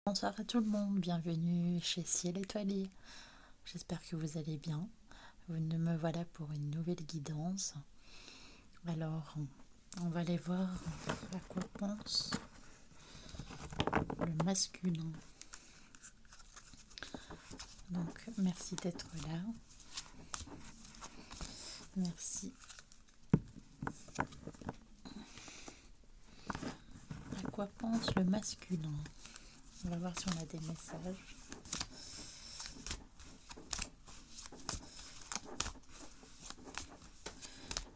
Bonsoir à tout le monde, bienvenue chez Ciel Étoilé. J'espère que vous allez bien. Me voilà pour une nouvelle guidance. Alors, on va aller voir à quoi pense le masculin. Donc, merci d'être là. Merci. À quoi pense le masculin? On va voir si on a des messages.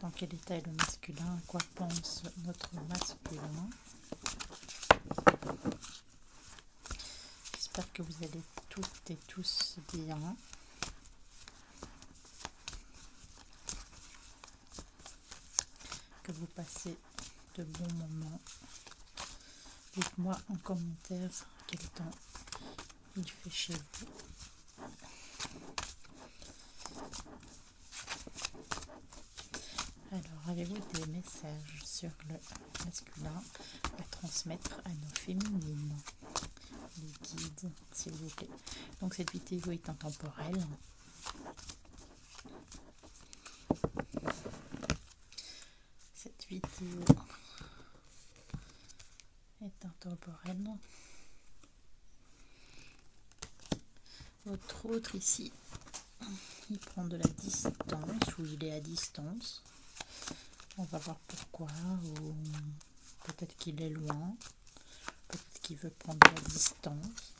Dans quel état est le masculin? À quoi pense notre masculin? J'espère que vous allez toutes et tous bien. Que vous passez de bons moments. Dites-moi en commentaire quel temps il fait chez vous. Alors, avez-vous des messages sur le masculin à transmettre à nos féminines? Les guides, s'il vous plaît. Donc, cette vidéo est intemporelle. Cette vidéo est intemporelle. Votre autre ici, il prend de la distance, ou il est à distance. On va voir pourquoi, ou peut-être qu'il est loin, peut-être qu'il veut prendre de la distance.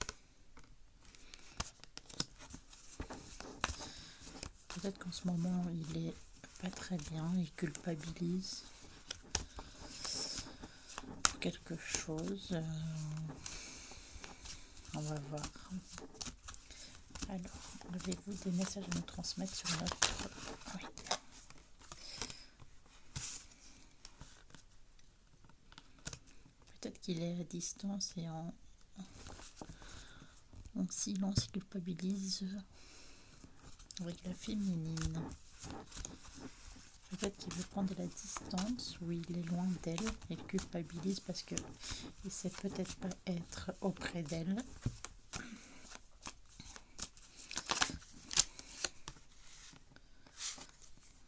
Peut-être qu'en ce moment, il est pas très bien, il culpabilise pour quelque chose. On va voir. Alors, avez-vous des messages à nous transmettre sur notre... Oui. Peut-être qu'il est à distance et en silence, il culpabilise avec la féminine. Peut-être qu'il veut prendre de la distance ou il est loin d'elle et culpabilise parce que il sait peut-être pas être auprès d'elle.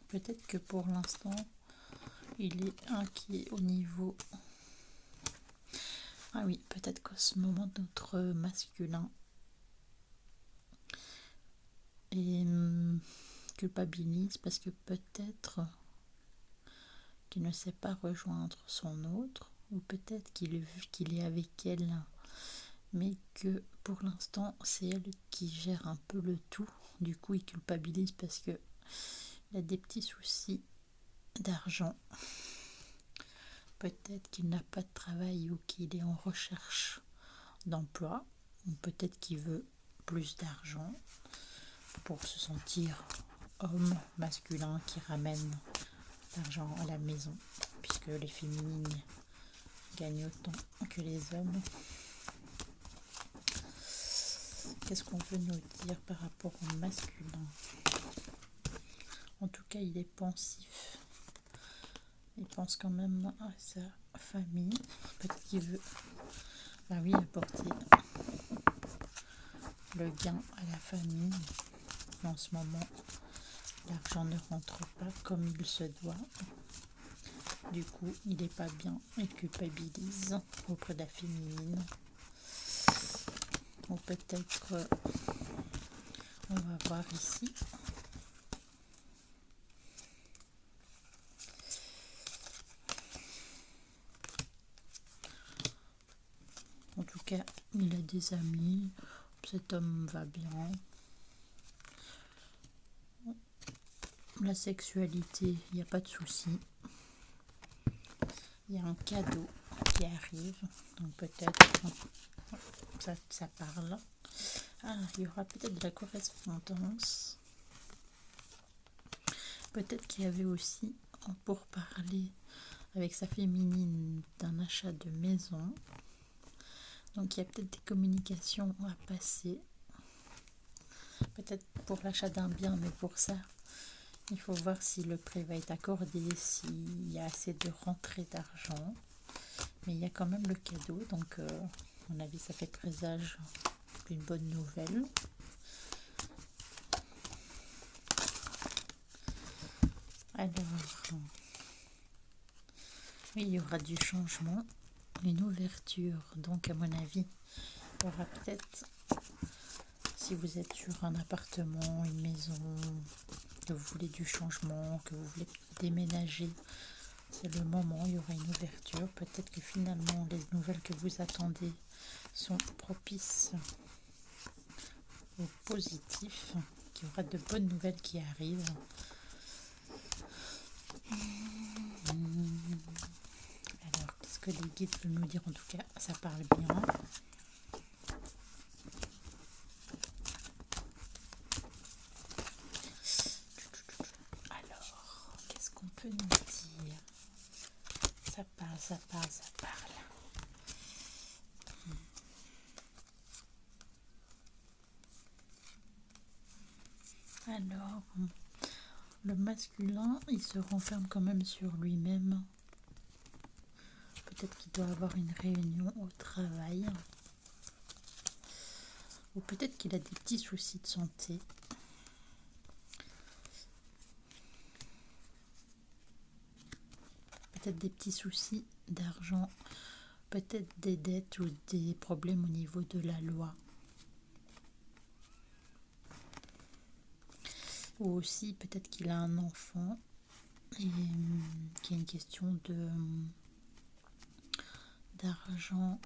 Peut-être que pour l'instant, il est inquiet au niveau... Ah oui, peut-être qu'en ce moment, notre masculin est culpabilise parce que peut-être qu'il ne sait pas rejoindre son autre, ou peut-être qu'il est avec elle, mais que pour l'instant, c'est elle qui gère un peu le tout. Du coup, il culpabilise parce que il a des petits soucis d'argent. Peut-être qu'il n'a pas de travail ou qu'il est en recherche d'emploi, ou peut-être qu'il veut plus d'argent pour se sentir homme masculin qui ramène l'argent à la maison, puisque les féminines gagnent autant que les hommes. Qu'est-ce qu'on veut nous dire par rapport au masculin? En tout cas, il est pensif. Il pense quand même à sa famille. Peut-être qu'il veut, bah oui, apporter le gain à la famille. Mais en ce moment, l'argent ne rentre pas comme il se doit. Du coup, il n'est pas bien et culpabilise auprès de la féminine. Ou peut-être, on va voir ici. En tout cas, il a des amis. Cet homme va bien. La sexualité, il n'y a pas de souci. Il y a un cadeau qui arrive. Donc peut-être ça parle. Ah, il y aura peut-être de la correspondance. Peut-être qu'il y avait aussi pour parler avec sa féminine d'un achat de maison. Donc il y a peut-être des communications à passer. Peut-être pour l'achat d'un bien, mais pour ça, il faut voir si le prêt va être accordé, s'il y a assez de rentrée d'argent. Mais il y a quand même le cadeau, donc À mon avis, ça fait présage d'une bonne nouvelle. Alors, oui, il y aura du changement, une ouverture. Donc, à mon avis, il y aura peut-être, si vous êtes sur un appartement, une maison, que vous voulez du changement, que vous voulez déménager, c'est le moment, il y aura une ouverture. Peut-être que finalement, les nouvelles que vous attendez sont propices au positif, qu'il y aura de bonnes nouvelles qui arrivent. Alors, qu'est-ce que les guides veulent nous dire? En tout cas, ça parle bien. Alors, qu'est-ce qu'on peut nous dire? Ça parle, ça parle, ça parle. Alors, le masculin, il se renferme quand même sur lui-même. Peut-être qu'il doit avoir une réunion au travail. Ou peut-être qu'il a des petits soucis de santé. Peut-être des petits soucis d'argent. Peut-être des dettes ou des problèmes au niveau de la loi. Ou aussi peut-être qu'il a un enfant et qu'il y a une question d'argent,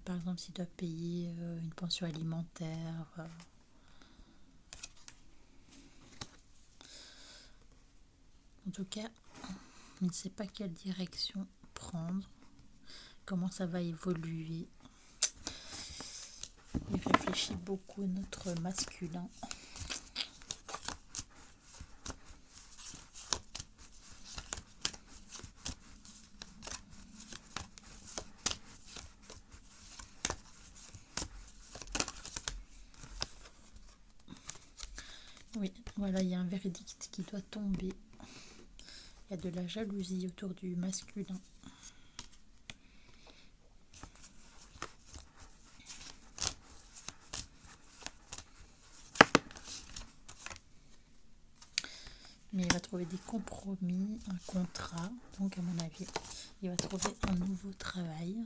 par exemple s'il doit payer une pension alimentaire. En tout cas, il ne sait pas quelle direction prendre, comment ça va évoluer. Il réfléchit beaucoup, notre masculin. Oui, voilà, il y a un verdict qui doit tomber. Il y a de la jalousie autour du masculin. Mais il va trouver des compromis, un contrat. Donc à mon avis, il va trouver un nouveau travail.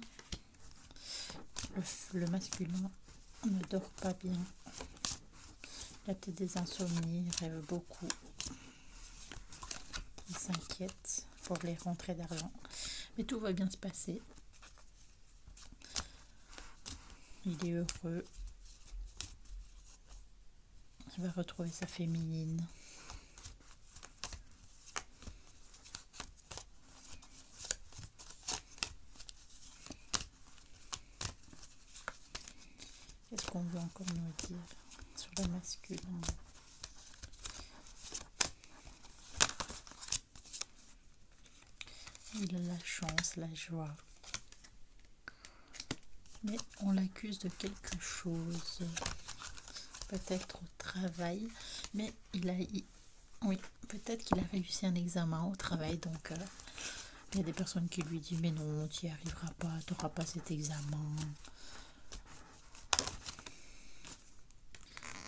Le masculin ne dort pas bien. Il a peut-être des insomnies, il rêve beaucoup. Il s'inquiète pour les rentrées d'argent. Mais tout va bien se passer. Il est heureux. Il va retrouver sa féminine. Qu'est-ce qu'on veut encore nous dire sur le masculin? Il a la chance, la joie. Mais on l'accuse de quelque chose. Peut-être au travail. Mais oui, peut-être qu'il a réussi un examen au travail. Donc, il y a des personnes qui lui disent mais non, tu n'y arriveras pas, tu n'auras pas cet examen.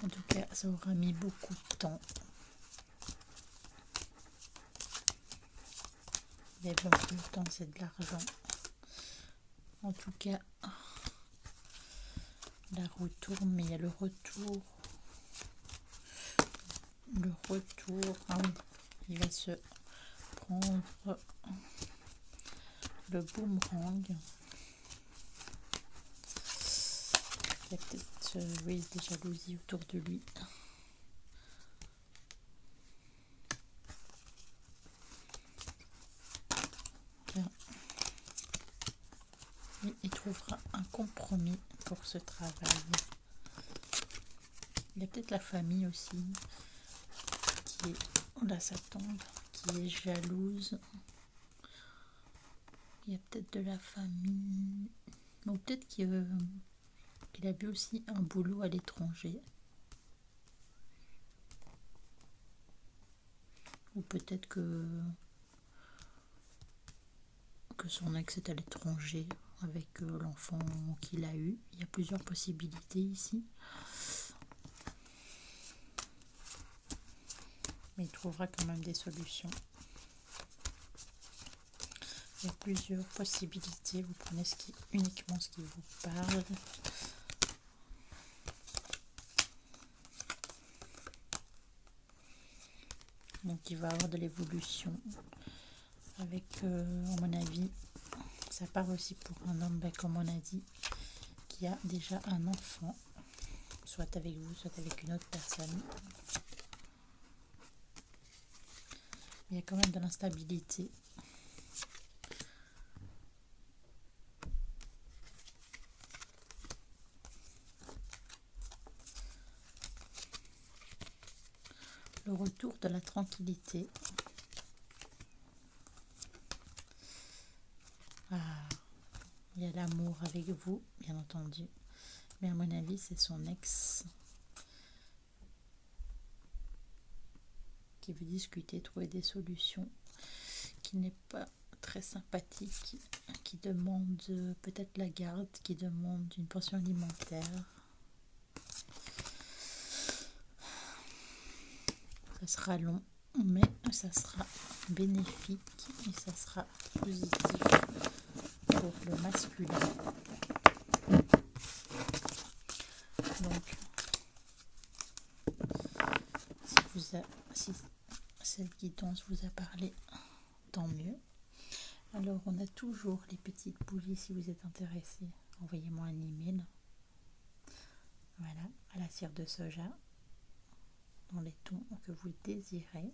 En tout cas, ça aura mis beaucoup de temps. Mais bon, le temps, c'est de l'argent. En tout cas, la roue tourne, mais il y a le retour. Ah oui, il va se prendre le boomerang. Il y a peut-être des jalousies autour de lui. Il trouvera un compromis pour ce travail. Il y a peut-être la famille aussi qui est, ça tombe, qui est jalouse. Il y a peut-être de la famille, ou peut-être qu'il a vu aussi un boulot à l'étranger. Ou peut-être que son ex est à l'étranger. avec l'enfant qu'il a eu. Il y a plusieurs possibilités ici. Mais il trouvera quand même des solutions. Il y a plusieurs possibilités. Vous prenez uniquement ce qui vous parle. Donc il va avoir de l'évolution. Avec, à mon avis, ça part aussi pour un homme, comme on a dit, qui a déjà un enfant. Soit avec vous, soit avec une autre personne. Il y a quand même de l'instabilité. Le retour de la tranquillité. Ah, il y a l'amour avec vous, bien entendu. Mais à mon avis, c'est son ex qui veut discuter, trouver des solutions, qui n'est pas très sympathique, qui demande peut-être la garde, qui demande une pension alimentaire. Ça sera long, mais ça sera bénéfique et ça sera positif pour le masculin. Donc, si cette guidance vous a parlé, tant mieux. Alors, on a toujours les petites bougies. Si vous êtes intéressé, envoyez-moi un email. Voilà, à la cire de soja, dans les tons que vous désirez.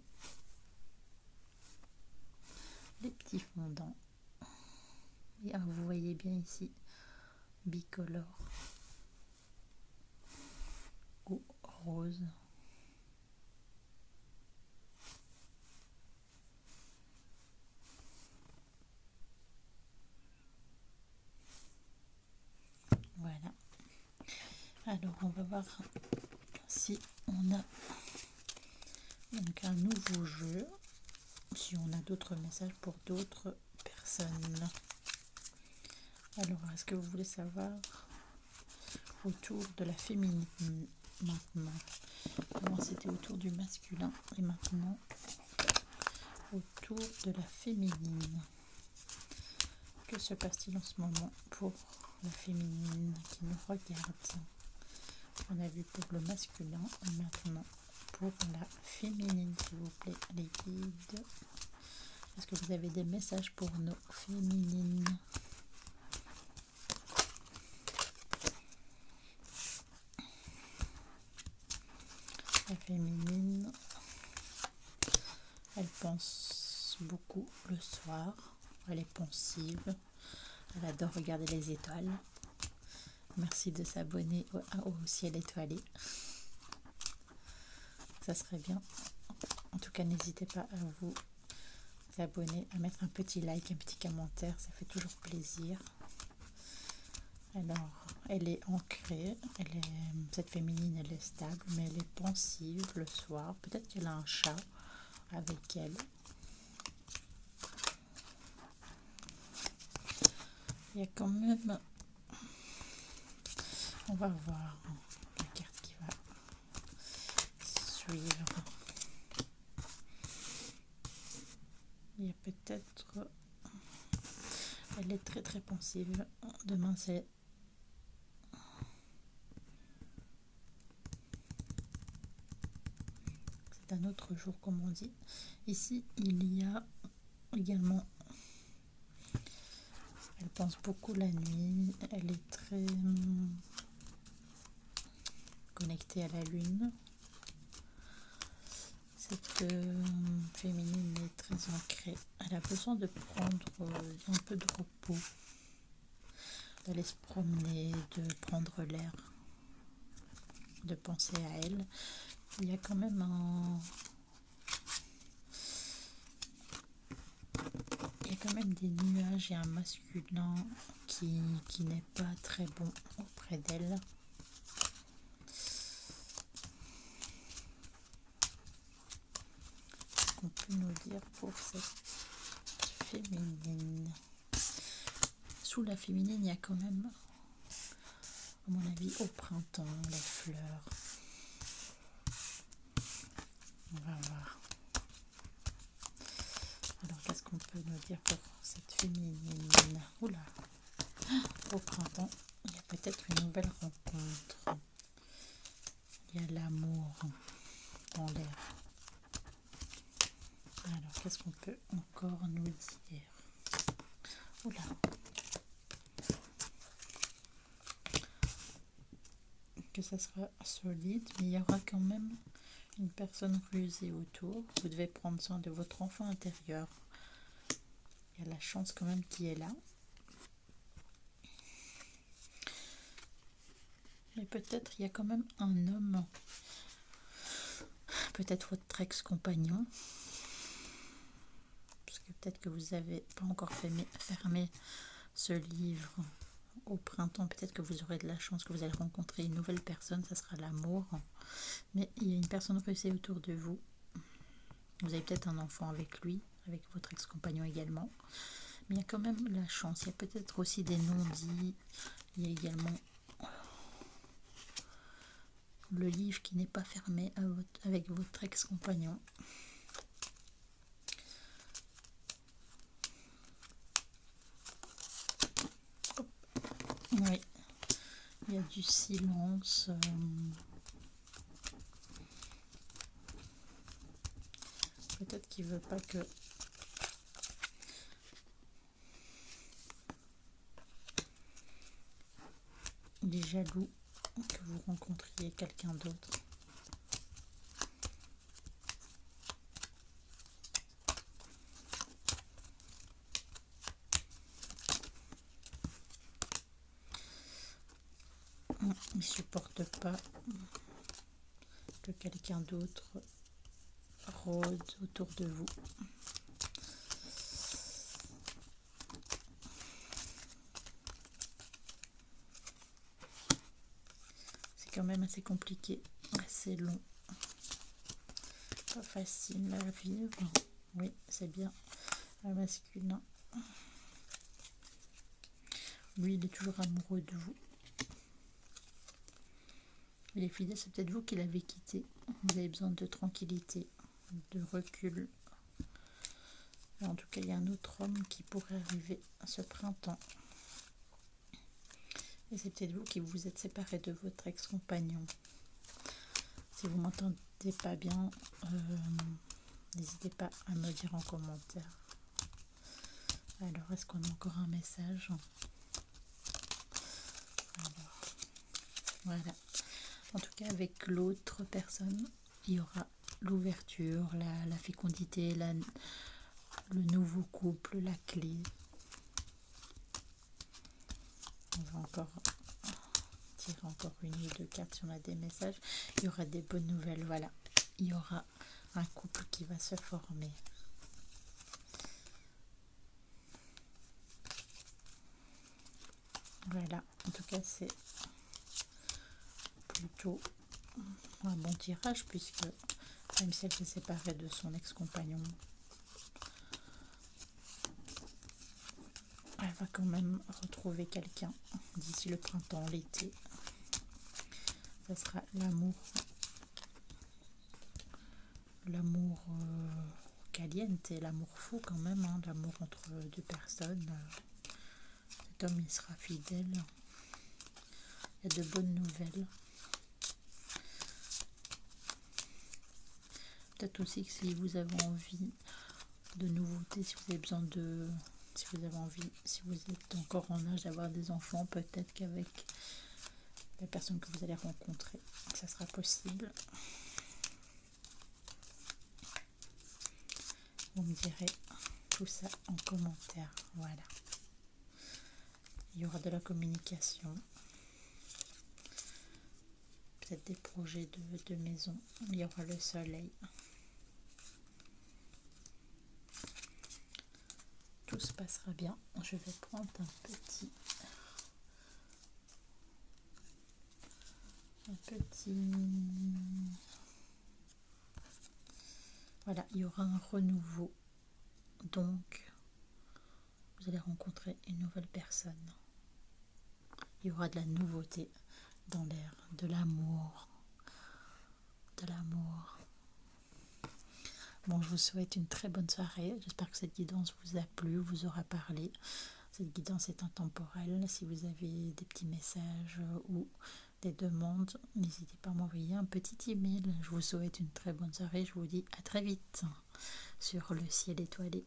Les petits fondants. Et vous voyez bien ici, bicolore ou rose. Voilà. Alors, on va voir si on a donc un nouveau jeu, si on a d'autres messages pour d'autres personnes. Alors, est-ce que vous voulez savoir autour de la féminine maintenant? Avant, c'était autour du masculin et maintenant autour de la féminine. Que se passe-t-il en ce moment pour la féminine qui nous regarde? On a vu pour le masculin et maintenant pour la féminine, s'il vous plaît, les guides. Est-ce que vous avez des messages pour nos féminines? La féminine, elle pense beaucoup le soir, elle est pensive, elle adore regarder les étoiles. Merci de s'abonner au ciel étoilé. Ça serait bien. En tout cas, n'hésitez pas à vous abonner, à mettre un petit like, un petit commentaire, ça fait toujours plaisir. Alors, elle est ancrée, cette féminine, elle est stable, mais elle est pensive le soir. Peut-être qu'elle a un chat avec elle. Il y a quand même... On va voir la carte qui va suivre. Il y a peut-être... Elle est très très pensive. Demain, c'est... un autre jour, comme on dit. Ici, il y a également... Elle pense beaucoup la nuit. Elle est très connectée à la lune. Cette féminine est très ancrée. Elle a besoin de prendre un peu de repos, d'aller se promener, de prendre l'air, de penser à elle. Il y a quand même des nuages et un masculin qui n'est pas très bon auprès d'elle. Qu'est-ce qu'on peut nous dire pour cette féminine? sous la féminine, il y a quand même, à mon avis, au printemps, les fleurs. On va voir. Alors, qu'est-ce qu'on peut nous dire pour cette féminine? Oula, au printemps, il y a peut-être une nouvelle rencontre. Il y a l'amour dans l'air. Alors, qu'est-ce qu'on peut encore nous dire? Oula. Que ça sera solide, mais il y aura quand même une personne rusée autour. Vous devez prendre soin de votre enfant intérieur. Il y a la chance quand même qui est là. Mais peut-être il y a quand même un homme, peut-être votre ex-compagnon, parce que peut-être que vous n'avez pas encore fermé ce livre au printemps. Peut-être que vous aurez de la chance, que vous allez rencontrer une nouvelle personne, ça sera l'amour. Mais il y a une personne rusée autour de vous. Vous avez peut-être un enfant avec lui, avec votre ex-compagnon également. Mais il y a quand même la chance. Il y a peut-être aussi des non-dits. Il y a également le livre qui n'est pas fermé avec votre ex-compagnon. Oui, il y a du silence. Peut-être qu'il ne veut pas que il est jaloux que vous rencontriez quelqu'un d'autre. Il ne supporte pas que quelqu'un d'autre rôde autour de vous. C'est quand même assez compliqué, assez long. Pas facile à vivre. Oui, c'est bien un masculin. Lui, il est toujours amoureux de vous. Il est fidèle, c'est peut-être vous qui l'avez quitté. Vous avez besoin de tranquillité, de recul. En tout cas, il y a un autre homme qui pourrait arriver ce printemps. Et c'est peut-être vous qui vous êtes séparé de votre ex-compagnon. Si vous m'entendez pas bien, n'hésitez pas à me le dire en commentaire. Alors, est-ce qu'on a encore un message? Alors, voilà. En tout cas, avec l'autre personne, il y aura l'ouverture, la fécondité, le nouveau couple, la clé. On va encore tirer encore une ou deux cartes si on a des messages. Il y aura des bonnes nouvelles, voilà. Il y aura un couple qui va se former. Voilà, en tout cas c'est plutôt un bon tirage puisque même si elle s'est séparée de son ex-compagnon, elle va quand même retrouver quelqu'un d'ici le printemps, l'été. Ça sera l'amour. L'amour caliente et l'amour fou quand même, hein, l'amour entre deux personnes. Cet homme il sera fidèle. Il y a de bonnes nouvelles. Peut-être aussi que si vous avez envie de nouveautés, si vous avez besoin de... Si vous avez envie, si vous êtes encore en âge d'avoir des enfants, peut-être qu'avec la personne que vous allez rencontrer, ça sera possible. Vous me direz tout ça en commentaire. Voilà. Il y aura de la communication. Peut-être des projets de maison. Il y aura le soleil. Tout se passera bien. Je vais prendre un petit... Voilà, il y aura un renouveau. Donc, vous allez rencontrer une nouvelle personne. Il y aura de la nouveauté dans l'air, de l'amour. Bon, je vous souhaite une très bonne soirée. J'espère que cette guidance vous a plu, vous aura parlé. Cette guidance est intemporelle. Si vous avez des petits messages ou des demandes, n'hésitez pas à m'envoyer un petit email. Je vous souhaite une très bonne soirée. Je vous dis à très vite sur le ciel étoilé.